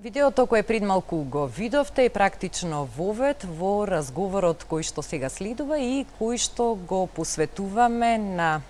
Видеото кое пред малку го видовте е практично вовед во разговорот кој што сега следува и кој што го посветуваме на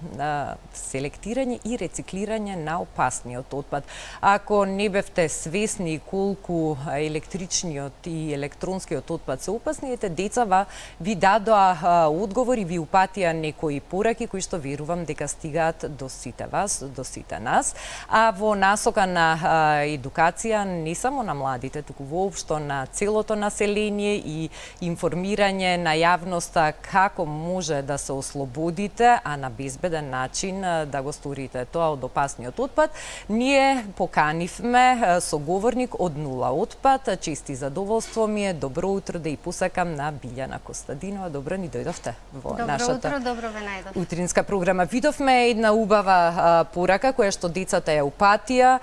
селектирање и рециклирање на опасниот отпад. Ако не бевте свесни колку електричниот и електронскиот отпад се опасни, децава ви дадоа одговори, ви упатија некои пораки кои што верувам дека стигаат до сите вас, до сите нас, а во насока на едукација не само на младите, туку воопшто на целото население и информирање на јавноста како може да се ослободите, а на безбеден начин да го сторите тоа од опасниот отпад. Ние поканивме соговорник од Нула отпад. Чести задоволство ми е, добро утро да и посакам на Билјана Костадинова. Добро ни дојдовте во нашата добро ве најдов. Утринска програма. Видовме една убава порака која што децата ја упатија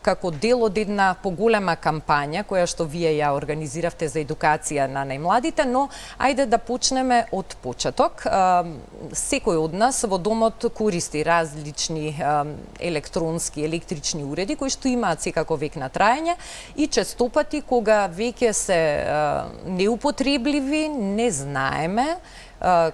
како дел од една поголема кампања која што вие ја организиравте за едукација на најмладите, но ајде да почнеме од почеток. Секој од нас во домот користи различни електронски, електрични уреди кои што имаат секако век на траење и честопати кога веќе се неупотребливи, не знаеме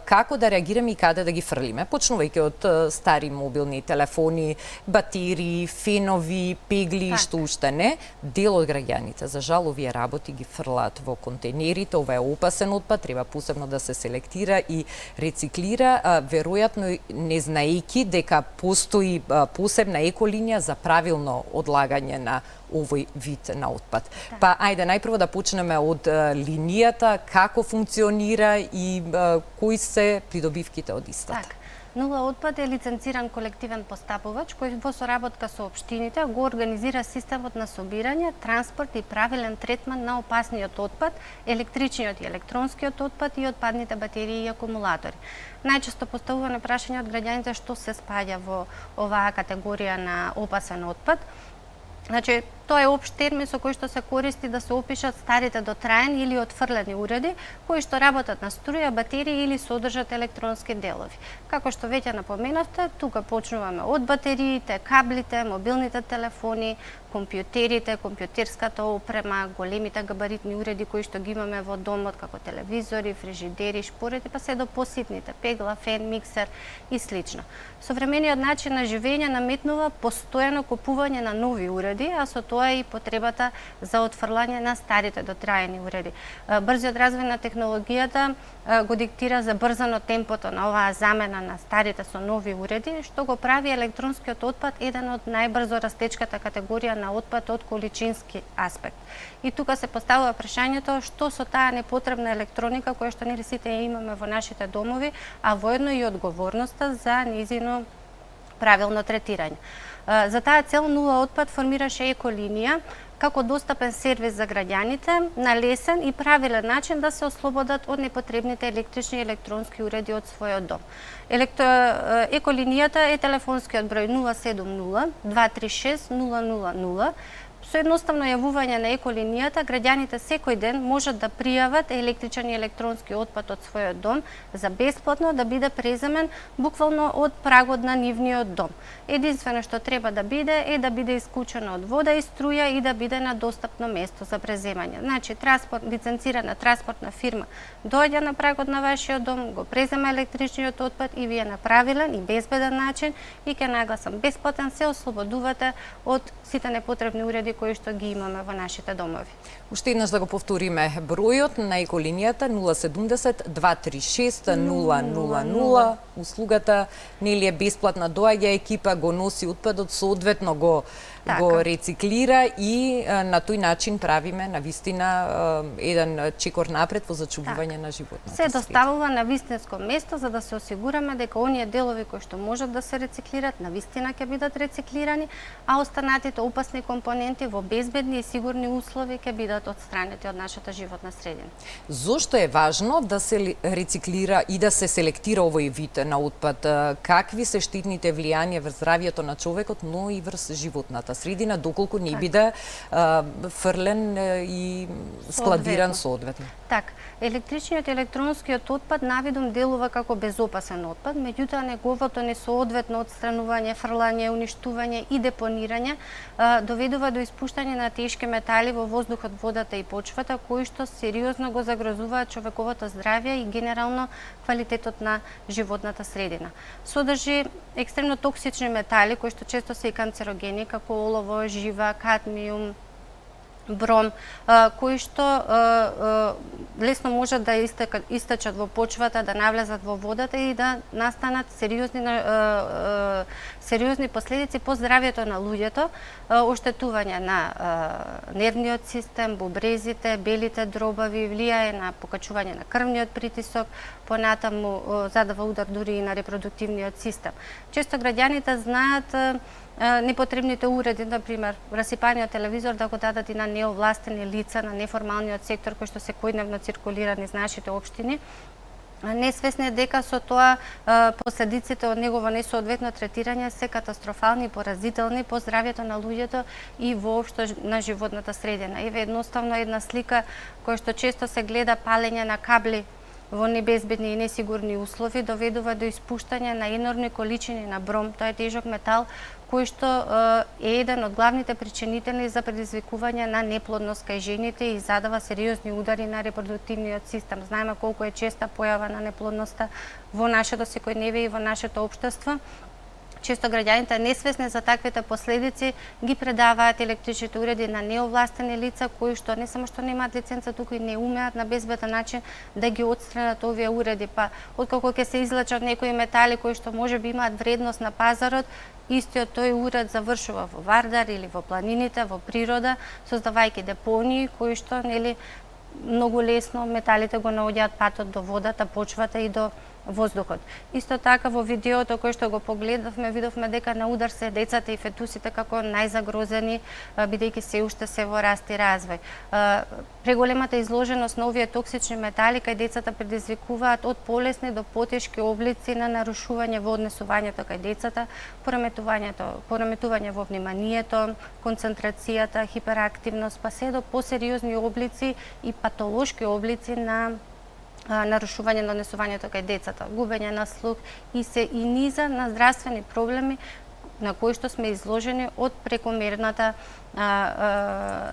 како да реагираме и каде да ги фрлиме, почнувајќи од стари мобилни телефони, батерии, фенови, пегли и што уште не. Дел од граѓаните, за жал, овие работи ги фрлаат во контейнерите. Ова е опасен отпад, треба посебно да се селектира и рециклира, веројатно не знаејќи дека постои посебна еколинија за правилно одлагање на овој вид на отпад. Па ајде најпрво да почнеме од линијата, како функционира и кои се придобивките од истата. Нула отпад е лиценциран колективен постапувач кој во соработка со општините го организира системот на собирање, транспорт и правилен третман на опасниот отпад, електричниот и електронскиот отпад и отпадните батерии и акумулатори. Најчесто поставувано прашање од граѓаните што се спаѓа во оваа категорија на опасен отпад. Значи, тоа е општ термин со кој што се користи да се опишат старите дотраени или отфрлени уреди кои што работат на струја, батерии или содржат електронски делови. Како што веќе напоменавте, тука почнуваме од батериите, каблите, мобилните телефони, компјутерите, компјутерската опрема, големите габаритни уреди кои што ги имаме во домот, како телевизори, фрижидери, шпорети, па се до поситните, пегла, фен, миксер и слично. Современиот начин на живење наметнува постојано купување на нови уреди, а со тоа и потребата за отфрлање на старите дотраени уреди. Брзиот развој на технологијата го диктира забрзано темпото на оваа замена на старите со нови уреди, што го прави електронскиот отпад еден од најбрзо растечката категорија на отпад од количински аспект. И тука се поставува прашањето што со таа непотребна електроника која што ние сите ја имаме во нашите домови, а воедно и одговорноста за нејзино правилно третирање. За таа цел Нула отпад формираше еколинија како достапен сервис за граѓаните на лесен и правилен начин да се ослободат од непотребните електрични и електронски уреди од својот дом. Еколинијата е телефонскиот број 070 236 000. Со едноставно јавување на еколинијата, граѓаните секој ден можат да пријават електричен и електронски отпад од својот дом за бесплатно да биде преземен буквално од прагот на нивниот дом. Единствено што треба да биде исклучено од вода и струја и да биде на достапно место за преземање. Значи, лиценцирана транспортна фирма доаѓа на прагот на вашиот дом, го презема електричниот отпад и вие на правилен и безбеден начин и ќе нагласам бесплатен се ослободувате од сите непотребни уреди кои што ги имаме во нашите домови. Уште еднаш да го повториме бројот на еколинијата 070 236 000. Услугата нели е бесплатна, доаѓа екипа, го носи отпадот, соодветно го рециклира и на тој начин правиме навистина еден чекор напред во зачувување на животната среда. Се доставува на вистинско место за да се осигураме дека оние делови кои што можат да се рециклират навистина ќе бидат рециклирани, а останатите опасни компоненти во безбедни и сигурни услови ќе бидат отстранети од нашата животна средина. Зошто е важно да се рециклира и да се селектира овој вид на отпад? Какви се штетните влијанија врз здравјето на човекот, но и врз животната животната средина, доколку не биде фрлен и складиран соодветно. Так, електричниот и електронскиот отпад навидом делува како безопасен отпад, меѓутоа неговото несоодветно отстранување, фрлање, уништување и депонирање доведува до испуштање на тешки метали во воздухот, водата и почвата, кои што сериозно го загрозуваат човековото здравје и генерално квалитетот на животната средина. Содржи екстремно токсични метали кои што често се и канцерогени, како олово, жива, кадмиум, бром, кои што лесно можат да истечат во почвата, да навлезат во водата и да настанат сериозни последици по здравјето на луѓето, оштетување на нервниот систем, бубрезите, белите дробави, влијае на покачување на крвниот притисок, понатаму задава удар дури и на репродуктивниот систем. Често граѓаните знаат непотребните уреди, например, расипаниот телевизор да го дадат и на неовластени лица, на неформалниот сектор кој што секојдневно циркулира низ нашите општини, несвесни дека со тоа последиците од негово несоодветно третирање се катастрофални и поразителни по здравјето на луѓето и воопшто на животната средина. Еве едноставно една слика која што често се гледа, палење на кабли во небезбедни и несигурни услови доведува до испуштање на енормни количини на бром. Тоа е тежок метал кој што е еден од главните причинители за предизвикување на неплодност кај жените и задава сериозни удари на репродуктивниот систем. Знаеме колку е честа појава на неплодноста во нашето секојдневие и во нашето општество. Често граѓаните несвесни за таквите последици ги предаваат електричните уреди на неовластени лица кои што не само што немаат лиценца, туку и не умеат на безбеден начин да ги отстранат овие уреди. Па откако ќе се излачат некои метали кои што можеби имаат вредност на пазарот, истиот тој уред завршува во Вардар или во планините, во природа, создавајќи депонии кои што многу лесно металите го наоѓаат патот до водата, почвата и до воздухот. Исто така во видеото кој што го погледавме, видовме дека на удар се децата и фетусите како најзагрозени, бидејќи се уште се во раст и развој. Преголемата изложеност на овие токсични метали кај децата предизвикуваат од полесни до потешки облици на нарушување во однесувањето кај децата, пореметување во вниманието, концентрацијата, хиперактивност, па се до посериозни облици и патолошки облици на нарушување на однесувањето кај децата, губење на слух и низа на здравствени проблеми на кои што сме изложени од прекомерната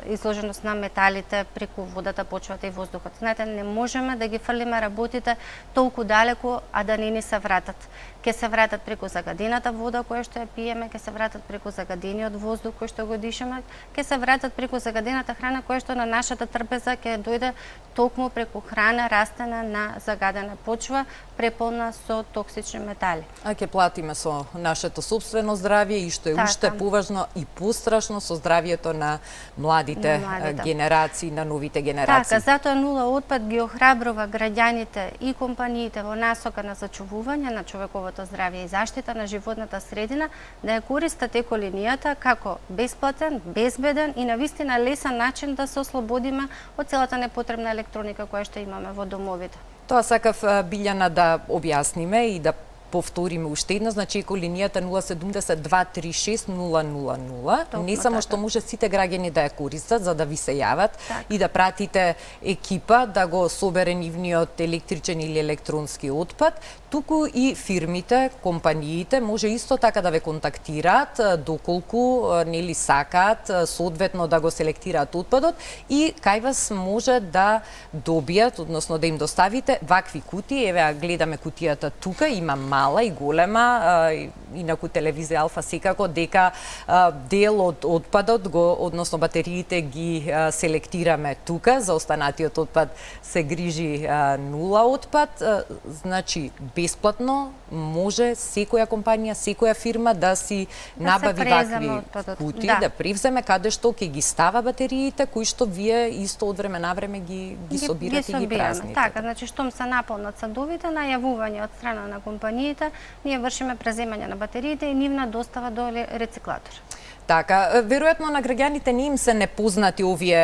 изложеност на металите преку водата, почвата и воздухот. Знаете, не можеме да ги фрлиме работите толку далеку, а да не ни се вратат. Ке се вратат преку загадената вода која што ја пиеме, ке се вратат преку загадениот воздух кој што го дишаме, ке се вратат преку загадената храна која што на нашата трпеза ќе дојде токму преку храна растена на загадена почва, преполна со токсични метали. А ќе платиме со нашето собствено здравје и што е уште поважно и пострашно со здравјето на младите генерации, на новите генерации. Така, затоа нула отпад ги охрабрува граѓаните и компаниите во насока на зачувување на човековото здравје и заштита на животната средина да ја користат еколинијата како бесплатен, безбеден и навистина лесен начин да се ослободиме од целата непотребна електроника која што имаме во домовите. Тоа сакав, Билјана, да објасниме и да повториме уште едно, значи еколинијата 070-236-000, не само што може сите граѓани да ја користат за да ви се јават и да пратите екипа да го собере нивниот електричен или електронски отпад, туку и фирмите, компаниите може исто така да ве контактираат доколку нели сакаат соодветно да го селектираат отпадот и кај вас може да добијат, односно да им доставите вакви кутии. Еве гледаме кутијата тука, има мала и голема, инаку телевизија Алфа секако дека дел од отпадот односно батериите ги селектираме тука, за останатиот отпад се грижи нула отпад, значи бесплатно може секоја компанија, секоја фирма да си набави вакви кутии, да превземе каде што ќе ги става батериите кои што вие исто од време на време ги собирате и ги празните. Така, значи штом се наполнат садовите, најавување од страна на компаниите, ние вршиме преземање на батериите и нивна достава до рециклатор. Така, веројатно на граѓаните не им се непознати овие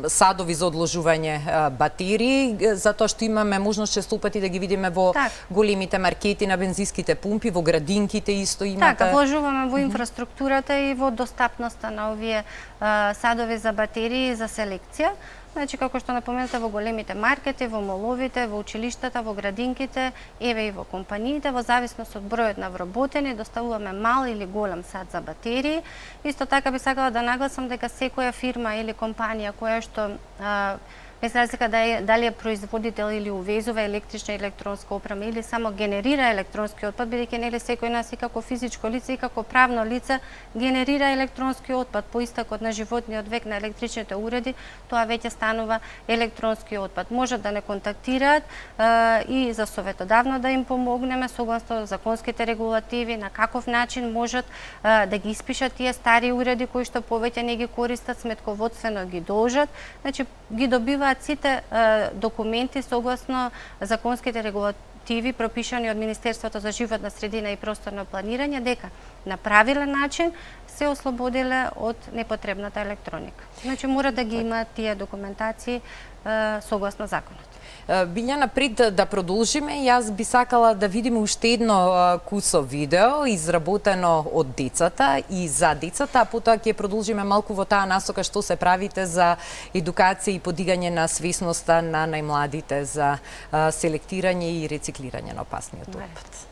садови за одложување батерии, затоа што имаме можност често пати да ги видиме во големите маркети на бензинските пумпи, во градинките исто имате. Така, вложуваме во инфраструктурата и во достапноста на овие садови за батерии за селекција. Значи, како што напоменате, во големите маркети, во моловите, во училиштата, во градинките, еве и во компаниите, во зависност од бројот на вработени, доставуваме мал или голем сад за батерии. Исто така би сакала да нагласам дека секоја фирма или компанија која што без разлика дали е производител или увезува електрична и електронска опрема или само генерира електронски отпад, бидејќи нели секој нас и како физичко лице и како правно лице генерира електронски отпад по истекот на животниот век на електричните уреди, тоа веќе станува електронски отпад. Можат да не контактираат и за советодавно да им помогнеме согласно законските регулативи на каков начин можат да ги испишат тие стари уреди кои што повеќе не ги користат, сметководствено ги должат. Значи ги добиваат сите документи согласно законските регулативи пропишани од Министерството за животна средина и просторно планирање, дека на правилен начин се ослободиле од непотребната електроника. Значи мора да ги имаат тие документации согласно законот. Билјана, пред да продолжиме, јас би сакала да видиме уште едно кусо видео изработено од децата и за децата, а потоа ќе продолжиме малку во таа насока што се правите за едукација и подигање на свесноста на најмладите за селектирање и рециклирање на опасниот отпад.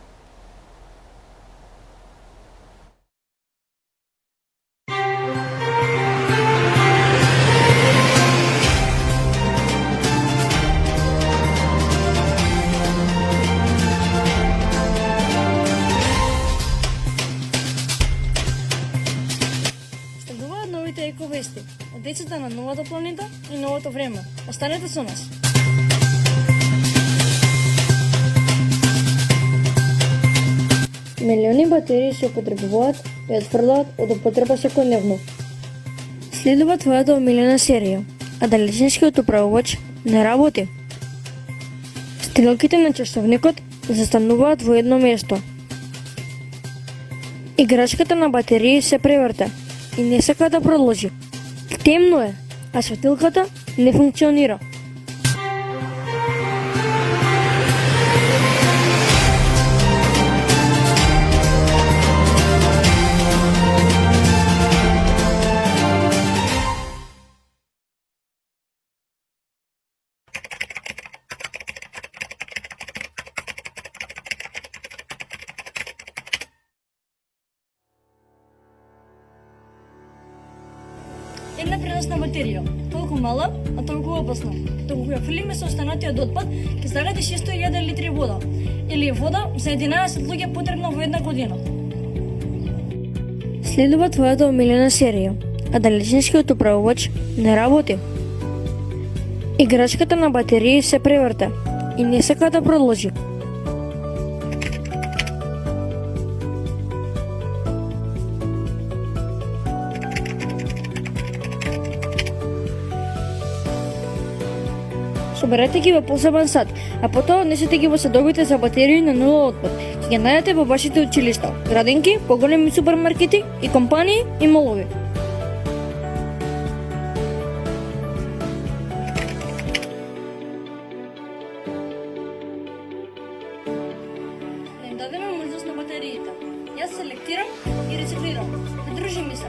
Ековести од децата на новата планета и новото време. Останете со нас. Милиони батерии се употребуваат и отфрлаат од употреба секојдневно. Следува твојата омилена серија, а далечинскиот управувач не работи. Стрелките на часовникот застануваат во едно место. Играчката на батерии се преврте и не сака да продолжи. Темно е, а светилката не функционира. Една преносна батерија, толку мала, а толку опасна. Доколку ја фрлиме со останатиот отпад, ќе заради 600.000 литри вода, или вода за 11 луѓе потребна во една година. Следува твојата омилена серија, а далечинскиот управувач не работи. Играчката на батерии се преврте и не сака да продолжи. Соберете ги во посебен сад, а потоа несете ги во садовите за батерии на нула отпад. Ќе ги најдете во вашите училишта, градинки, поголеми супермаркети и компании и молови. Да им дадеме можност на батериите. Јас селектирам и рециклирам. Придружи ми се.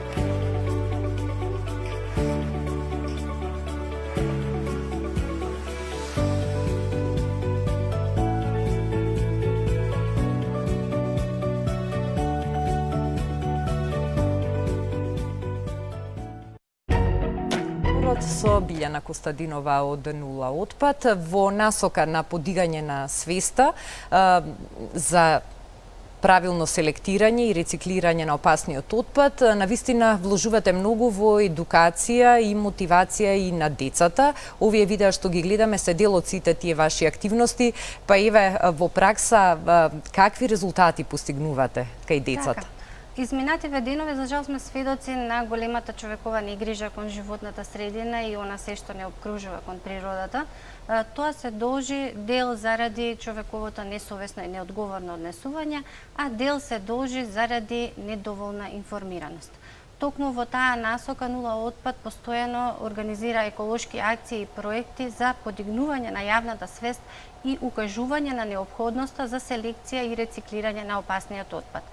Со Билјана Костадинова од Нула отпад во насока на подигање на свеста за правилно селектирање и рециклирање на опасниот отпад. Навистина вложувате многу во едукација и мотивација и на децата. Овие видеа што ги гледаме се дел од сите тие ваши активности, па еве во пракса какви резултати постигнувате кај децата? Така. Изминативе денови, за жал, сме сведоци на големата човекова негрижа кон животната средина и она се што не обкружува кон природата. Тоа се должи дел заради човековото несовесно и неодговорно однесување, а дел се должи заради недоволна информираност. токму во таа насока нула отпад постојано организира еколошки акции и проекти за подигнување на јавната свест и укажување на неопходноста за селекција и рециклирање на опасниот отпад.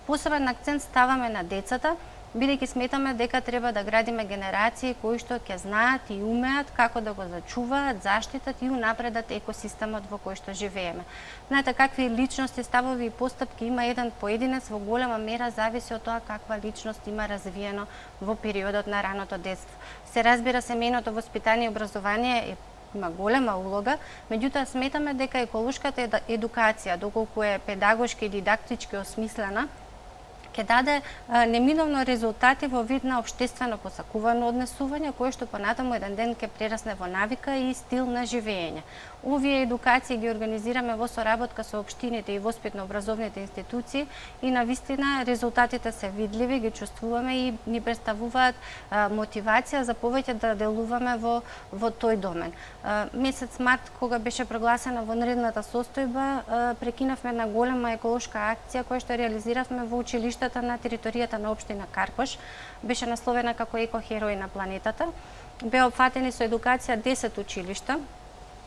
Посебен акцент ставаме на децата, бидејќи сметаме дека треба да градиме генерации кои што ќе знаат и умеат како да го зачуваат, заштитат и унапредат екосистемот во кој што живееме. Знаете какви личности, ставови и постапки има еден поединец, во голема мера зависи од тоа каква личност има развиено во периодот на раното детство. Се разбира, семејното воспитание и образование има голема улога, меѓутоа сметаме дека еколошката едукација, доколку е педагошки и дидактички осмислена, ќе даде неминовно резултати во вид на општествено посакувано однесување, кое што понатаму еден ден ќе прерасне во навика и стил на живење. Овие едукации ги организираме во соработка со општините и воспитно-образовните институции и навистина резултатите се видливи, ги чувствуваме и ни представуваат мотивација за повеќе да делуваме во тој домен. Месец март, кога беше прогласена вонредната состојба, прекинавме на голема еколошка акција која што реализиравме во училиштата на територијата на општина Карпош. Беше насловена како екохерои на планетата. Беа опфатени со едукација 10 училишта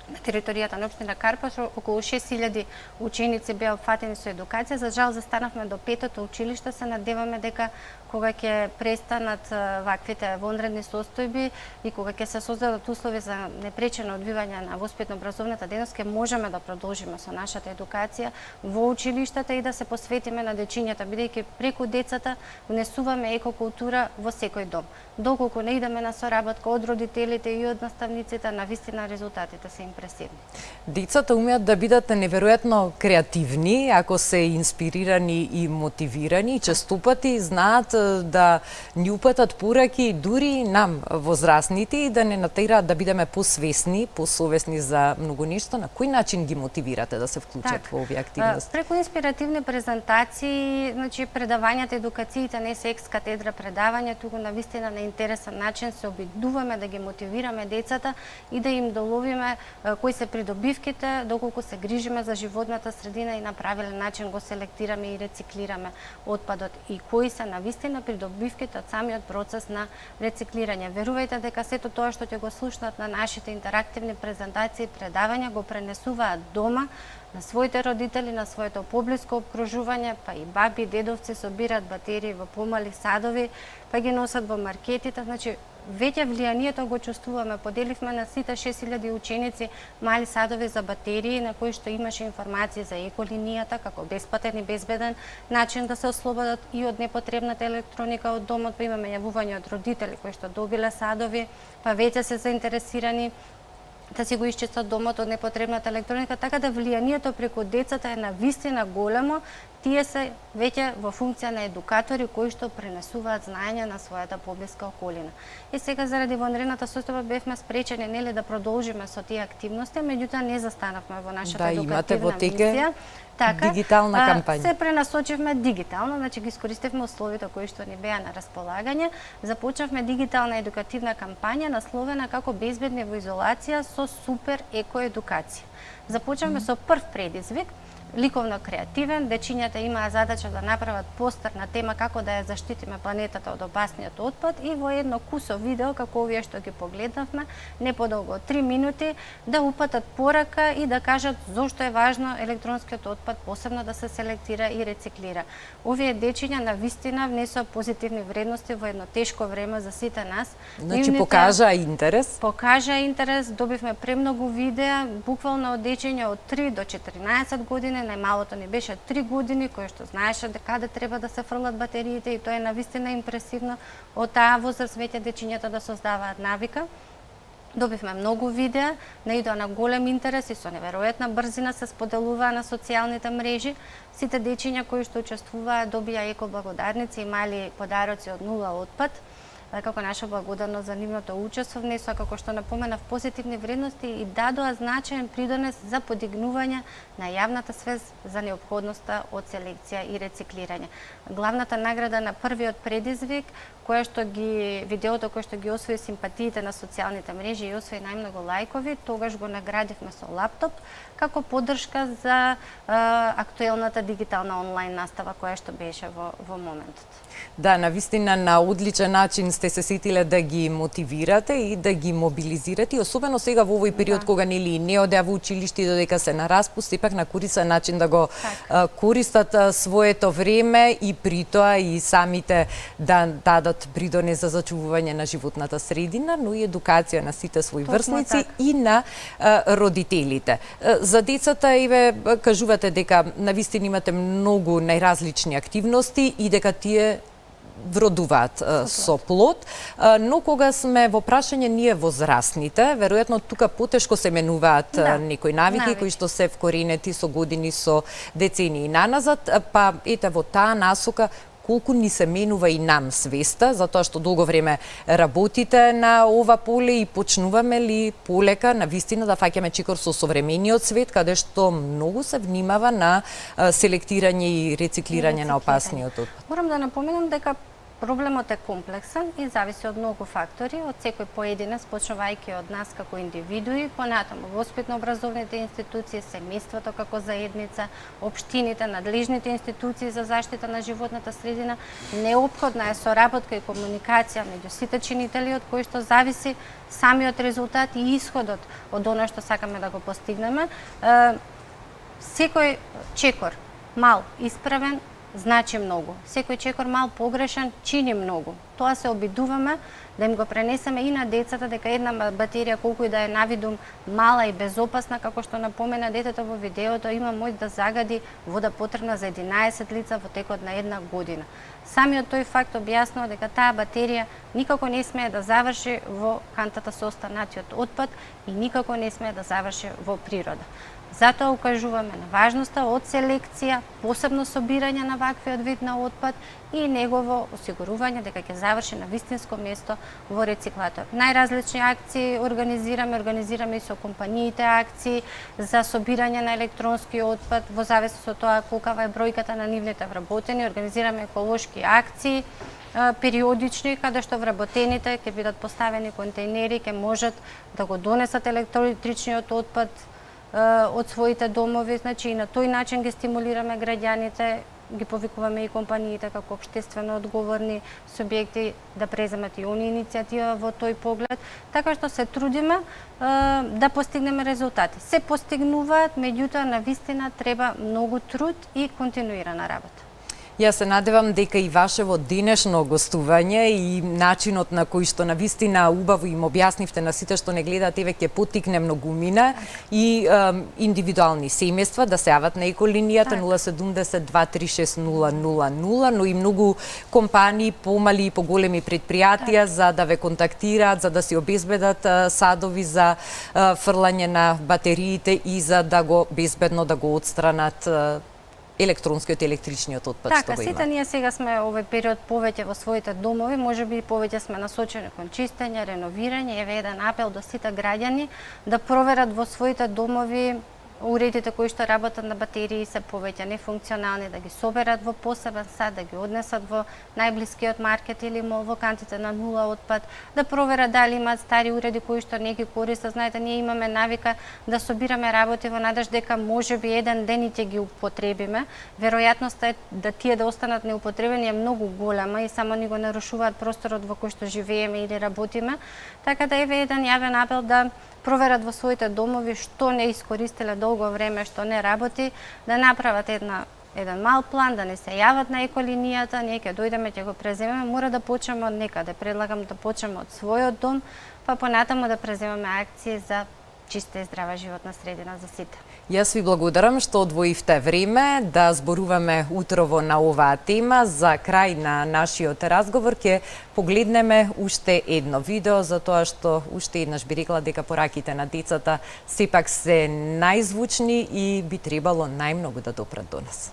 на територијата на општина Карпош, околу 6000 ученици беа опфатени со едукација. За жал застанавме до 5-то училиште, се надеваме дека кога ќе престанат ваквите вонредни состојби и кога ќе се создадат услови за непречено одвивање на воспитно-образовната дејност, ќе можеме да продолжиме со нашата едукација во училиштата и да се посветиме на дечињата, бидејќи преку децата внесуваме екокултура во секој дом. Доколку не идеме на соработка од родителите и од наставниците, навистина резултатите се импресивни. Децата умеат да бидат неверојатно креативни, ако се инспирирани и мотивирани, и честопати знаат да ни упатат пораки дури нам, возрастните, и да не натераат да бидеме посвесни, посовесни за многу нешто. На кој начин ги мотивирате да се вклучат во овие активности? Преку инспиративни презентации, значи предавањата, едукациите не се екс-катедра предавања, туку навистина на интересен начин се обидуваме да ги мотивираме децата и да им доловиме кои се придобивките, доколку се грижиме за животната средина и на правилен начин го селектираме и рециклираме отпадот, и кои се навистина придобивките од самиот процес на рециклирање. Верувајте дека сето тоа што ќе го слушнат на нашите интерактивни презентации и предавања го пренесуваат дома на своите родители, на своето поблиско обкружување, па и баби, дедовци собираат батерии во помали садови, па ги носат во маркетите. Значи, веќе влијанието го чувствуваме. Поделивме на сите 6000 ученици мали садови за батерии, на кои што имаше информации за еколинијата, како бесплатен и безбеден начин да се ослободат и од непотребната електроника од домот, па имаме јавување од родители кои што добиле садови, па веќе се заинтересирани да си го исчистат домот од непотребната електроника, така да влијанието преку децата е навистина големо. Тие се веќе во функција на едукатори кои што пренесуваат знаење на својата поблиска околина. И сега заради вонредната состојба бевме спречени нели да продолжиме со тие активности, меѓутоа не застанавме во нашата едукативна мисија. Така, дигитална кампања. Се пренасочивме дигитално, значи ги искористивме условите кои што ни беа на располагање. Започнавме дигитална едукативна кампања насловена како безбедни во изолација со супер екоедукација. Започнавме со прв предизвик, ликовно креативен. Дечињата имаа задача да направат постер на тема како да ја заштитиме планетата од опасниот отпад и во едно кусо видео, како овие што ги погледнавме, не подолго од 3 минути, да упатат порака и да кажат зошто е важно електронскиот отпад посебно да се селектира и рециклира. Овие дечиња навистина внесоа позитивни вредности во едно тешко време за сите нас. Значи покажа интерес? Покажа интерес, добивме премногу видеа, буквално од дечиња од 3 до 14 години. Најмалото ни беше 3 години, кој што знаеше каде треба да се фрлат батериите, и тоа е навистина импресивно. Од таа возраст веќе дечињата да создаваат навика. Добивме многу видеа, наидоа на голем интерес и со неверојатна брзина се споделуваа на социјалните мрежи. Сите дечиња кои што учествуваа добија екоблагодарници и мали подароци од нула отпад. како наша благодарност за нивното учество внесоа, како што напоменав, позитивни вредности и дадоа значаен придонес за подигнување на јавната свест за неопходноста од селекција и рециклирање. Главната награда на првиот предизвик, видеото кое што ги освои симпатиите на социјалните мрежи и освои најмногу лајкови, тогаш го наградивме со лаптоп како поддршка за актуелната дигитална онлайн настава која што беше во моментот. Да, навистина на одличен начин сте се сетиле да ги мотивирате и да ги мобилизирате, особено сега во овој период кога нели не одеа во училиште и додека се на распуст, сепак на корисен начин да го користат своето време и при тоа и самите да дадат придонес за зачувување на животната средина, но и едукација на сите своји врсници и на родителите. За децата, кажувате дека навистина имате многу најразлични активности и дека тие вродуваат со плод, но кога сме во прашање ние возрастните, веројатно тука потешко се менуваат некои навики кои што се вкоренети со години, со децении наназад, па ете во таа насока колку ни се менува и нам свеста, затоа што долго време работите на ова поле и почнуваме ли полека навистина да фаќаме чекор со современиот свет, каде што многу се внимава на селектирање и рециклирање на опасниот отпад. Морам да напоменам дека проблемот е комплексен и зависи од многу фактори, од секој поединец, почнувајќи од нас како индивидуи, понатаму воспитно-образовните институции, семејството како заедница, општините, надлежните институции за заштита на животната средина. Неопходна е соработка и комуникација меѓу сите чинители, од кои што зависи самиот резултат и исходот од она што сакаме да го постигнеме. Секој чекор, мал, исправен, значи многу. Секој чекор мал погрешен чини многу. Тоа се обидуваме да им го пренесеме и на децата, дека една батерија колку и да е навидум мала и безопасна, како што напомена детето во видеото, има моќ да загади вода потребна за 11 лица во текот на една година. Самиот тој факт објаснува дека таа батерија никако не смее да заврши во кантата со останатиот отпад и никако не смее да заврши во природа. Затоа укажуваме на важноста од селекција, посебно собирање на ваквиот вид на отпад и негово осигурување дека ќе заврши на вистинско место во рециклатор. Најразлични акции организираме и со компаниите акции за собирање на електронски отпад, во зависност од тоа колкава е бројката на нивните вработени, организираме еколошки акции периодични, каде што вработените ќе бидат поставени контейнери, ќе можат да го донесат електричниот отпад од своите домови, значи и на тој начин ги стимулираме граѓаните, ги повикуваме и компаниите како општествено одговорни субјекти да преземат и они иницијатива во тој поглед, така што се трудиме да постигнеме резултати. Се постигнуваат, меѓутоа навистина треба многу труд и континуирана работа. Јас се надевам дека и вашево денешно гостување и начинот на кој што навистина убаво им објаснивте на сите што не гледаат, еве ќе поттикне многумина и индивидуални семејства да се јават на еколинијата 070 236 000, но и многу компании, помали и поголеми предпријатија за да ве контактираат, за да си обезбедат садови за фрлање на батериите и за да го безбедно да го отстранат електронскиот и електричниот отпад што го има. Сите ние сега сме овој период повеќе во своите домови, можеби повеќе сме насочени кон чистење, реновирање. Еве еден апел до сите граѓани да проверат во своите домови уредите кои што работат на батерии се повеќе нефункционални, да ги соберат во посебен сад, да ги однесат во најблискиот маркет или мол во кантите на нула отпад, да проверат дали имаат стари уреди кои што не ги користат. Знаете, ние имаме навика да собираме работи во надеж дека можеби еден ден и ќе ги употребиме. Веројатноста е да тие да останат неупотребени е многу голема и само ни го нарушуваат просторот во кој што живееме или работиме. Така да еве еден јавен апел да проверат во своите домови што не искористиле долго време, што не работи, да направат еден мал план, да не се јават на еколинијата, ние ќе дојдеме, ќе го преземеме, мора да почнеме од некаде. Предлагам да почнеме од својот дом, па понатаму да преземеме акции за чиста и здрава животна средина за сите. Јас ви благодарам што одвоивте време да зборуваме утрово на оваа тема. За крај на нашиот разговор ќе погледнеме уште едно видео, за тоа што уште еднаш би рекла дека пораките на децата сепак се најзвучни и би требало најмногу да допрат до нас.